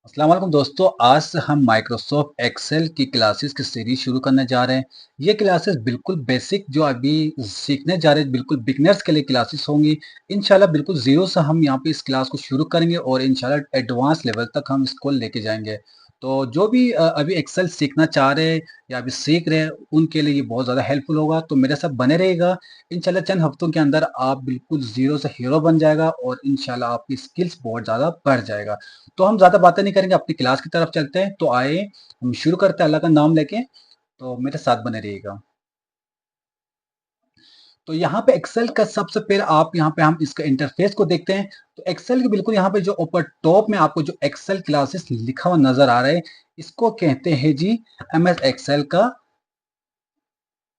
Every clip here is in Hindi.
अस्सलाम वालेकुम दोस्तों, आज से हम माइक्रोसॉफ्ट एक्सेल की क्लासेस की सीरीज शुरू करने जा रहे हैं। ये क्लासेस बिल्कुल बेसिक जो अभी सीखने जा रहे हैं, बिल्कुल बिगनर्स के लिए क्लासेस होंगी। इंशाल्लाह बिल्कुल ज़ीरो से हम यहाँ पे इस क्लास को शुरू करेंगे और इंशाल्लाह एडवांस लेवल तक हम इसको लेके जाएंगे। तो जो भी अभी एक्सेल सीखना चाह रहे हैं या अभी सीख रहे हैं, उनके लिए ये बहुत ज़्यादा हेल्पफुल होगा। तो मेरे साथ बने रहेगा। इंशाल्लाह चंद हफ्तों के अंदर आप बिल्कुल ज़ीरो से हीरो बन जाएगा और इंशाल्लाह आपकी स्किल्स बहुत ज़्यादा बढ़ जाएगा। तो हम ज़्यादा बातें नहीं करेंगे, अपनी क्लास की तरफ चलते हैं। तो आइए हम शुरू करते हैं अल्लाह का नाम लेके। तो मेरे साथ बने रहिएगा। तो यहाँ पे एक्सेल का सबसे पहले आप यहाँ पे हम इसका इंटरफेस को देखते हैं। तो एक्सेल के बिल्कुल यहाँ पे जो ऊपर टॉप में आपको जो एक्सेल क्लासेस लिखा हुआ नजर आ रहा है, इसको कहते हैं जी एमएस एक्सेल का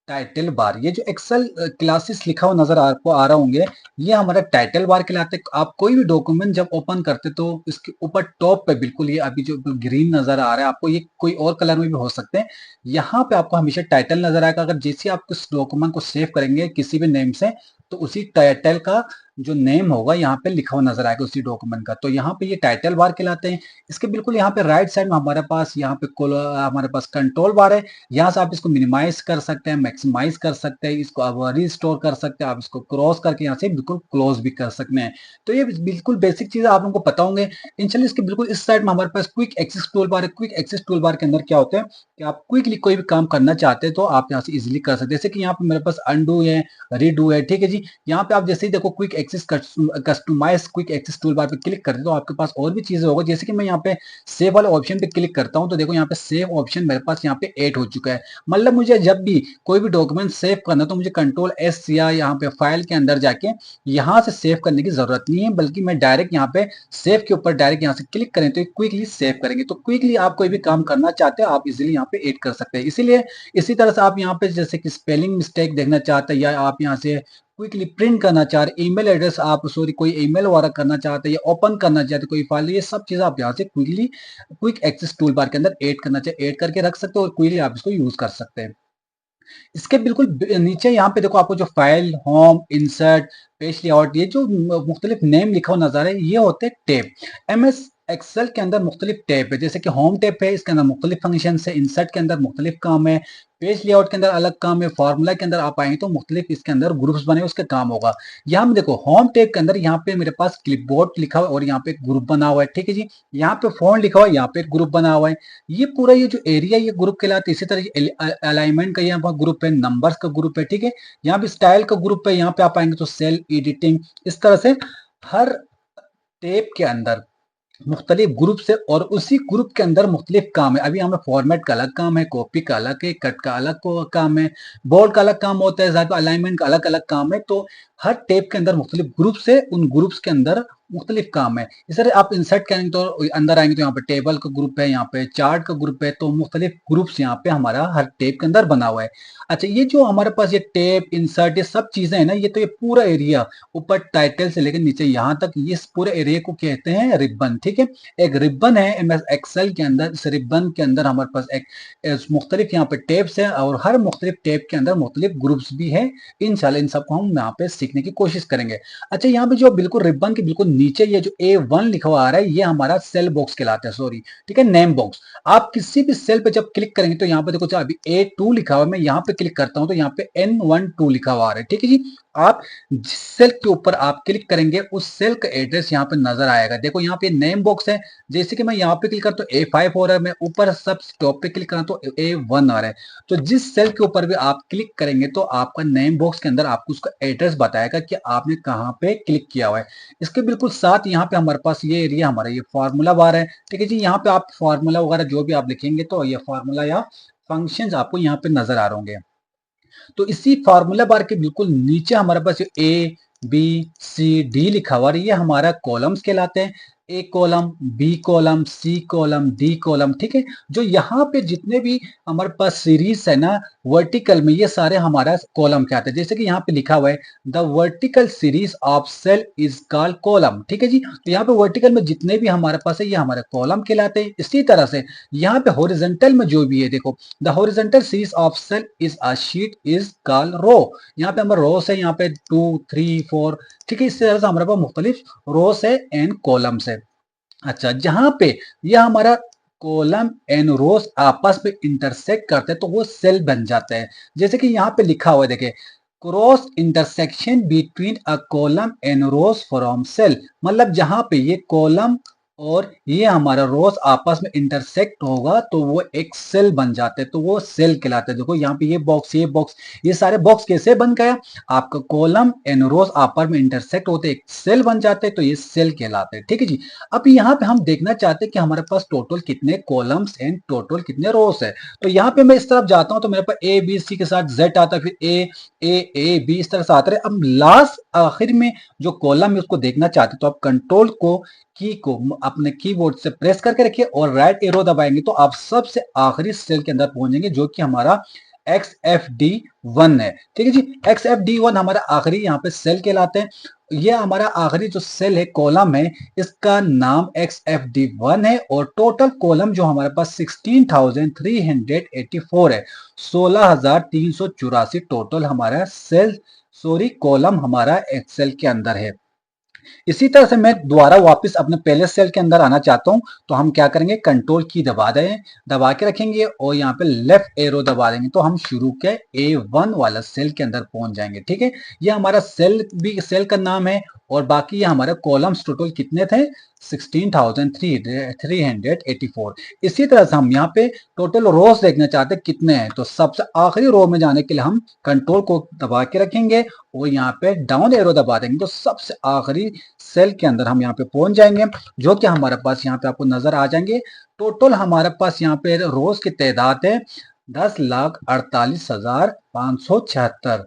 टाइटल बार। ये जो एक्सेल क्लासेस लिखा हुआ नजर आपको आ रहा होंगे, ये हमारा टाइटल बार कहलाते हैं। आप कोई भी डॉक्यूमेंट जब ओपन करते तो इसके ऊपर टॉप पे बिल्कुल ये अभी जो ग्रीन नजर आ रहा है आपको, ये कोई और कलर में भी हो सकते हैं। यहाँ पे आपको हमेशा टाइटल नजर आएगा। अगर जैसे आप उस डॉक्यूमेंट को सेव करेंगे किसी भी नेम से, तो उसी टाइटल का जो नेम होगा यहाँ पे लिखा हुआ नजर आएगा उसी डॉक्यूमेंट का। तो यहाँ पे ये टाइटल बार कहलाते हैं। इसके बिल्कुल यहाँ पे राइट साइड में हमारे पास यहाँ पे हमारे पास कंट्रोल बार है। यहाँ से आप इसको मिनिमाइज कर सकते हैं, मैक्सिमाइज कर सकते हैं, इसको आप रिस्टोर कर सकते हैं, आप इसको क्रॉस करके यहाँ से बिल्कुल क्लोज भी कर सकते हैं। तो ये बिल्कुल बेसिक चीजें आप लोगों को पता होंगे। इंशाल्लाह इसके बिल्कुल इस साइड में हमारे पास क्विक एक्सेस टूल बार है। क्विक एक्सेस टूल बार के अंदर क्या होता है कि आप क्विकली कोई भी काम करना चाहते हैं तो आप यहाँ से इजिली कर सकते हैं। जैसे कि यहाँ पे मेरे पास अंडू है, रीडू है, ठीक है जी। यहाँ पे आप जैसे ही देखो quick access customise quick access toolbar पे क्लिक करते हैं तो आपके पास और भी चीजें होगा। जैसे कि मैं यहाँ पे सेव वाले ऑप्शन पे क्लिक करता हूँ तो देखो यहाँ पे सेव ऑप्शन मेरे पास यहाँ पे ऐड हो चुका है। मतलब मुझे जब भी कोई भी डॉक्यूमेंट सेव करना तो मुझे कंट्रोल एस या यहाँ पे फाइल के अंदर जाके यहाँ से सेव करने की जरूरत नहीं है, बल्कि मैं डायरेक्ट यहाँ पे सेव के ऊपर डायरेक्ट यहाँ से क्लिक करें तो क्विकली सेव करेंगे। तो क्विकली आप कोई भी काम करना चाहते हैं आप इजिली यहाँ पे ऐड कर सकते हैं। इसीलिए इसी तरह से आप यहाँ पे जैसे कि स्पेलिंग मिस्टेक देखना चाहते हैं या आप यहाँ से क्विकली प्रिंट करना चाह रहे, ईमेल एड्रेस आप सॉरी कोई ईमेल वगैरह करना चाहते हैं या ओपन करना चाहते हैं कोई फाइल, ये सब चीजें आप यहाँ से quickly quick access toolbar के अंदर ऐड करना चाहिए, ऐड करके रख सकते हो और क्विकली आप इसको यूज कर सकते हैं। इसके बिल्कुल नीचे यहाँ पे देखो आपको जो file, home, insert, page layout, ये जो मुख्तलिफ नेम लिखा हुआ नजर है, ये होते हैं टैब। एमएस एक्सेल के अंदर मुख्तलिफ टैब है। जैसे कि होम टैब है, इसके अंदर मुख्तलिफ फंक्शन है। इंसर्ट के अंदर मुख्तलिफ काम है। पेज लेआउट के अंदर अलग काम है। फार्मूला के अंदर आप आएंगे तो मुख्तलिफ इसके अंदर ग्रुप्स बने उसके काम होगा। यहाँ में देखो होम टैब के अंदर यहाँ पे मेरे पास क्लिपबोर्ड लिखा हुआ है और यहाँ पे एक ग्रुप बना हुआ है, ठीक है जी। यहाँ पे फोन लिखा हुआ है, यहाँ पे एक ग्रुप बना हुआ है। ये पूरा ये जो एरिया ये ग्रुप कहलाता है। इसी तरह अलाइनमेंट का यहाँ पर ग्रुप है, नंबर्स का ग्रुप है, ठीक है। यहाँ पे स्टाइल का ग्रुप है, यहाँ पे आप आएंगे तो सेल एडिटिंग, इस तरह से हर टेप के अंदर मुख्तलिफ ग्रुप से और उसी ग्रुप के अंदर मुख्तलिफ काम है। अभी हमें फॉर्मेट का अलग काम है, कॉपी का अलग है, कट का अलग काम है, बोल्ड का अलग काम होता है, अलाइनमेंट का अलग अलग काम है। तो हर टेप के अंदर मुख्तलिफ ग्रुप से उन ग्रुप्स के अंदर मुख्तलिफ काम है। इस तरह आप इंसर्ट करेंगे तो अंदर आएंगे तो यहाँ पे टेबल का ग्रुप है, यहाँ पे चार्ट का ग्रुप है। तो मुख्तलिफ ग्रुप्स यहाँ पे हमारा हर टेप के अंदर बना हुआ है। अच्छा, ये जो हमारे पास ये टेप इंसर्ट ये सब चीजें है ना, ये तो ये पूरा एरिया ऊपर टाइटल से लेकर नीचे यहाँ तक, ये इस पूरे एरिया को कहते हैं रिबन, ठीक है। एक रिबन है एमएस एक्सेल के अंदर। इस रिबन के अंदर हमारे पास एक मुख्तलिफ यहाँ पे टेप्स है और हर मुख्तलिफ टेप के अंदर मुख्तलिफ ग्रुप्स भी है। इंशाल्लाह इन सबको हम यहाँ पे सीखने की कोशिश करेंगे। अच्छा, यहाँ पे जो बिल्कुल रिबन के बिल्कुल नीचे ये जो A1 लिखा हुआ आ रहा है, ये हमारा सेल बॉक्स कहलाता है, सॉरी, ठीक है, नेम बॉक्स। आप किसी भी सेल पे जब क्लिक करेंगे तो यहाँ पे देखो अभी A2 लिखा हुआ है, मैं यहाँ पे क्लिक करता हूँ तो यहाँ पे N12 लिखा हुआ आ रहा है, ठीक है जी। आप जिस सेल के ऊपर आप क्लिक करेंगे उस सेल का एड्रेस यहाँ पे नजर आएगा। देखो यहाँ पे नेम बॉक्स है, जैसे कि मैं यहाँ पे क्लिक करता हूँ A5 हो रहा है, मैं ऊपर सब टॉप पे क्लिक करा तो A1 आ रहा है। तो जिस सेल के ऊपर भी आप क्लिक करेंगे तो आपका नेम बॉक्स के अंदर आपको उसका एड्रेस बताएगा कि आपने कहाँ पे क्लिक किया हुआ है। इसके बिल्कुल साथ यहाँ पे हमारे पास ये एरिया हमारा ये फार्मूला बार है, ठीक है जी। यहाँ पे आप फार्मूला वगैरह जो भी आप लिखेंगे तो ये फार्मूला या फंक्शंस आपको यहाँ पे नजर आ रहे होंगे। तो इसी फार्मूला बार के बिल्कुल नीचे हमारे पास ए बी सी डी लिखा हुआ है, ये हमारा कॉलम्स कहलाते हैं। A column, B column, C column, D column, ठीक है। जो यहाँ पे जितने भी हमारे पास सीरीज है ना वर्टिकल में, ये सारे हमारा कॉलम कहते हैं। जैसे कि यहाँ पे लिखा हुआ है the vertical series of cell is called column, ठीक है जी। तो यहाँ पे वर्टिकल में जितने भी हमारे पास है ये हमारे कॉलम कहलाते हैं। इसी तरह से यहाँ पे हॉरिजॉन्टल में जो भी है देखो, the horizontal series of cell is a sheet is called row. यहाँ पे हमारे रोस है, यहाँ पे 2 3 4, ठीक है। इस तरह से हमारे पास मुख्तलिफ रोस है एंड कॉलम्स है। अच्छा, जहां पे यह हमारा कॉलम एंड रोज आपस में इंटरसेक्ट करते हैं तो वो सेल बन जाता है। जैसे कि यहाँ पे लिखा हुआ है, देखिए, cross intersection between a column and rows from cell. मतलब जहां पे ये कॉलम और ये हमारा रोज आपस में इंटरसेक्ट होगा तो वो एक सेल बन जाते हैं, तो वो सेल कहलाते हैं। देखो यहाँ पे ये बॉक्स, ये सारे बॉक्स कैसे बन गया, आपका कॉलम एंड रोज आपस में इंटरसेक्ट होते एक सेल बन जाते हैं, तो ये सेल कहलाते हैं। ठीक है जी। अब यहाँ पे हम देखना चाहते हैं कि हमारे पास टोटल कितने कॉलम्स एंड टोटल कितने रोस है। तो यहाँ पे मैं इस तरफ जाता हूँ तो मेरे पास ए बी सी के साथ जेड आता है, फिर ए बी इस तरह से आता है। अब लास्ट आखिर में जो कॉलम है उसको देखना चाहते हैं तो आप कंट्रोल को अपने कीबोर्ड से प्रेस करके रखिए और राइट एरो दबाएंगे तो आप सबसे आखिरी सेल के अंदर पहुंचेंगे जो कि हमारा XFD1 है। ठीक है जी। XFD1 हमारा आखिरी यहाँ पे सेल कहलाते हैं। ये हमारा आखिरी जो सेल है, कॉलम है, इसका नाम XFD1 है और टोटल कॉलम जो हमारे पास 16,384 है। 16,384 टोटल हमारा कॉलम हमारा एक्सेल के अंदर है। इसी तरह से मैं दोबारा वापस अपने पहले सेल के अंदर आना चाहता हूं तो हम क्या करेंगे, कंट्रोल की दबा के रखेंगे और यहाँ पे लेफ्ट एरो दबा देंगे तो हम शुरू के A1 वाला सेल के अंदर पहुंच जाएंगे। ठीक है, ये हमारा सेल का नाम है और बाकी ये हमारे कॉलम्स टोटल कितने थे, 16,384। इसी तरह से हम यहाँ पे टोटल रोज देखना चाहते हैं कितने हैं, तो सबसे आखिरी रो में जाने के लिए हम कंट्रोल को दबा के रखेंगे और यहाँ पे डाउन एरो दबा देंगे तो सबसे आखिरी सेल के अंदर हम यहाँ पे पहुंच जाएंगे जो कि हमारे पास यहाँ पे आपको नजर आ जाएंगे। टोटल हमारे पास यहाँ पे रोज की तादाद है 10,48,576,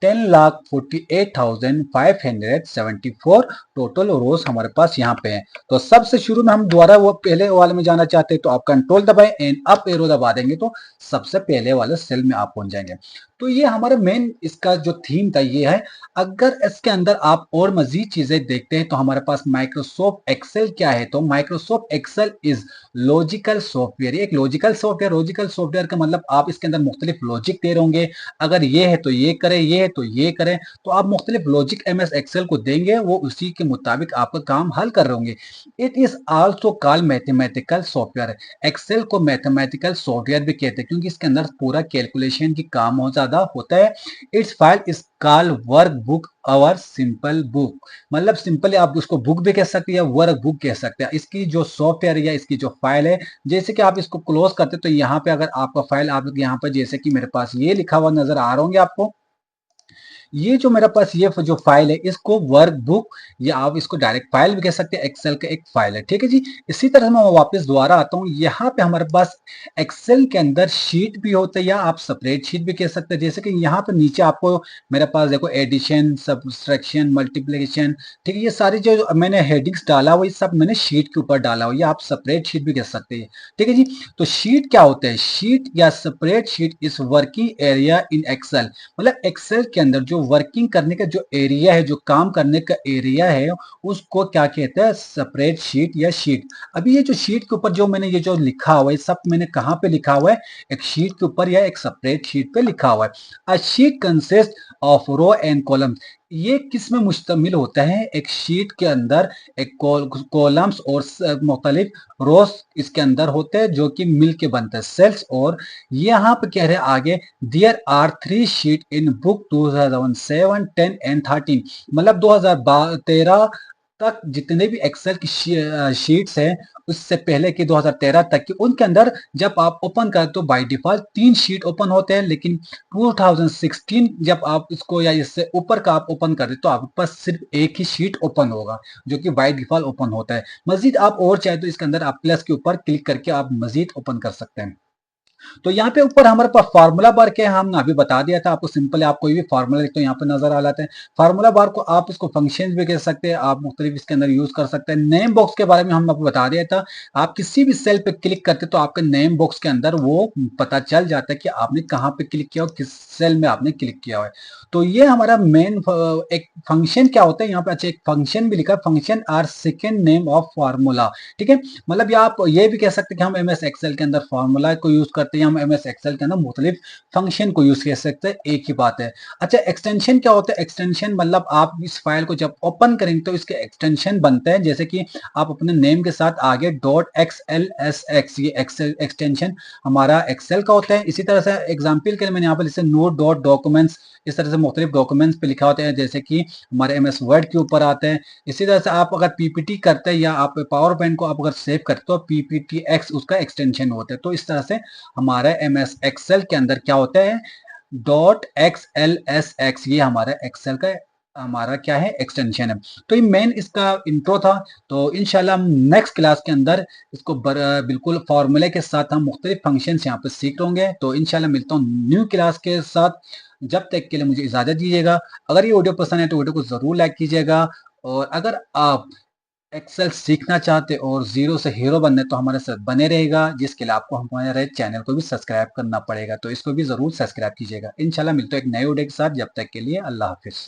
10,48,574 टोटल रोज हमारे पास यहाँ पे हैं। तो सबसे शुरू में हम दोबारा वो पहले वाले में जाना चाहते हैं तो आप कंट्रोल दबाएं एंड अप एरो दबा देंगे तो सबसे पहले वाले सेल में आप पहुंच जाएंगे। तो ये हमारा मेन इसका जो थीम था ये है। अगर इसके अंदर आप और मजीद चीजें देखते हैं तो हमारे पास माइक्रोसॉफ्ट एक्सेल क्या है, तो Microsoft Excel is logical software. एक लॉजिकल सॉफ्टवेयर का मतलब आप इसके अंदर मुख्तलिफ लॉजिक दे रहे होंगे, अगर ये है तो ये करें, ये है तो ये करें, तो आप मुख्तलिफ लॉजिक MS एक्सेल को देंगे, वो उसी के मुताबिक आपका काम हल कर रहे होंगे। It is also call mathematical software. Excel को मैथमेटिकल सॉफ्टवेयर भी कहते हैं क्योंकि इसके अंदर पूरा कैलकुलेशन की काम बहुत ज्यादा होता है। It's file is call work book और सिंपल बुक। मतलब सिंपली आप उसको बुक भी कह सकते हैं या वर्क बुक कह सकते हैं। इसकी जो सॉफ्टवेयर या इसकी जो फाइल है, जैसे कि आप इसको क्लोज करते तो यहाँ पे अगर आपका फाइल आप यहाँ पर जैसे कि मेरे पास ये लिखा हुआ नजर आ रहा होंगे आपको, ये जो मेरे पास ये जो फाइल है इसको वर्क बुक या आप इसको डायरेक्ट फाइल भी कह सकते हैं, एक्सेल का एक फाइल है। ठीक है जी। इसी तरह मैं वापस दोबारा आता हूँ, यहाँ पे हमारे पास एक्सेल के अंदर शीट भी होता है या आप सेपरेट शीट भी कह सकते हैं। जैसे कि यहाँ पे नीचे आपको मेरे पास देखो एडिशन, सब्सट्रैक्शन, मल्टीप्लिकेशन, ठीक है, ये सारी जो मैंने हेडिंग्स डाला हुआ ये सब मैंने शीट के ऊपर डाला हुआ, या आप सेपरेट शीट भी कह सकते हैं। ठीक है जी। तो शीट क्या होता है, शीट या separate sheet is working area in Excel. मतलब एक्सेल के अंदर जो वर्किंग करने का जो एरिया है, जो काम करने का एरिया है, उसको क्या कहते हैं, सेपरेट शीट या शीट। अभी ये जो शीट के ऊपर जो मैंने ये जो लिखा हुआ है सब मैंने कहाँ पे लिखा हुआ है, एक शीट के ऊपर या एक सेपरेट शीट पे लिखा हुआ है। A sheet consist of row and column. ये किस में मुश्तमिल होता है, एक शीट के अंदर एक कॉलम्स और मुख्तलिफ रोज इसके अंदर होते हैं जो कि मिल के बनते हैं सेल्स। और यहाँ पे कह रहे हैं आगे, there are 3 sheet in book 2007, 10 and 13। मतलब 2013 तक जितने भी एक्सेल की शीट्स हैं, उससे पहले की 2013 तक की, उनके अंदर जब आप ओपन करें तो बाय डिफॉल्ट 3 शीट ओपन होते हैं। लेकिन 2016 जब आप इसको या इससे ऊपर का आप ओपन करें तो आपके पास सिर्फ एक ही शीट ओपन होगा जो कि बाय डिफॉल्ट ओपन होता है। मजीद आप और चाहे तो इसके अंदर आप प्लस के ऊपर क्लिक करके आप मजीद ओपन कर सकते हैं। तो यहाँ पे ऊपर हमारे पास फार्मूला बार क्या है, हमने अभी बता दिया था आपको। सिंपल आप कोई भी फार्मूला लिखते हो यहाँ पे नजर आ जाते हैं। फार्मूला बार को आप इसको फंक्शन भी कह सकते हैं, आप मुख्तलिफ इसके अंदर यूज कर सकते हैं। नेम बॉक्स के बारे में हमने आपको बता दिया था, आप किसी भी सेल पे क्लिक करते तो आपके नेम बॉक्स के अंदर वो पता चल जाता है कि आपने कहाँ पे क्लिक किया और किस सेल में आपने क्लिक किया हुआ है। तो ये हमारा मेन एक फंक्शन क्या होता है यहाँ पे। अच्छा, एक फंक्शन भी लिखा, function are second name of formula. ठीक है, मतलब ये आप ये भी कह सकते हैं कि हम MS एक्सेल के अंदर फार्मूला को यूज करते करते हैं, हम एमएस एक्सेल के अंदर मुख्तलिफ फंक्शन को यूज कर सकते हैं, एक ही बात है। अच्छा, एक्सटेंशन क्या होता है? एक्सटेंशन मतलब आप इस फाइल को जब ओपन करेंगे तो इसके एक्सटेंशन बनते हैं, जैसे कि आप अपने नेम के साथ आगे .xlsx, ये एक्सेल एक्सटेंशन हमारा एक्सेल का होता है। इसी तरह से एग्जाम्पल के लिए मैंने यहाँ पर जैसे नोट डॉट डॉक्यूमेंट्स, इस तरह से मुख्तलिफ डॉक्यूमेंट्स पे लिखा होता है, जैसे कि हमारे एमएस वर्ड के ऊपर आते हैं। इसी तरह से आप अगर पीपीटी करते हैं या आप पावर पॉइंट को आप अगर सेव करते हो, पीपीटी एक्स उसका एक्सटेंशन होता है। तो इस तरह से हमारा एमएस एक्सेल के अंदर क्या होता है, .xlsx, ये हमारा एक्सेल का हमारा क्या है, एक्सटेंशन है। तो ये मेन इसका इंट्रो था। तो इंशाल्लाह हम नेक्स्ट क्लास के अंदर इसको बिल्कुल फॉर्मूले के साथ हम मुख्तलिफ फंक्शन यहाँ पे सीख होंगे। तो इंशाल्लाह मिलता हूँ न्यू क्लास के साथ, जब तक के लिए मुझे इजाजत दीजिएगा। अगर ये वीडियो पसंद है तो वीडियो को जरूर लाइक कीजिएगा, और अगर आप एक्सेल सीखना चाहते और जीरो से हीरो बनने तो हमारे साथ बने रहेगा, जिसके लिए आपको हमारे चैनल को भी सब्सक्राइब करना पड़ेगा। तो इसको भी जरूर सब्सक्राइब कीजिएगा। इंशाल्लाह मिलते हैं एक नए वीडियो के साथ, जब तक के लिए अल्लाह हाफिज।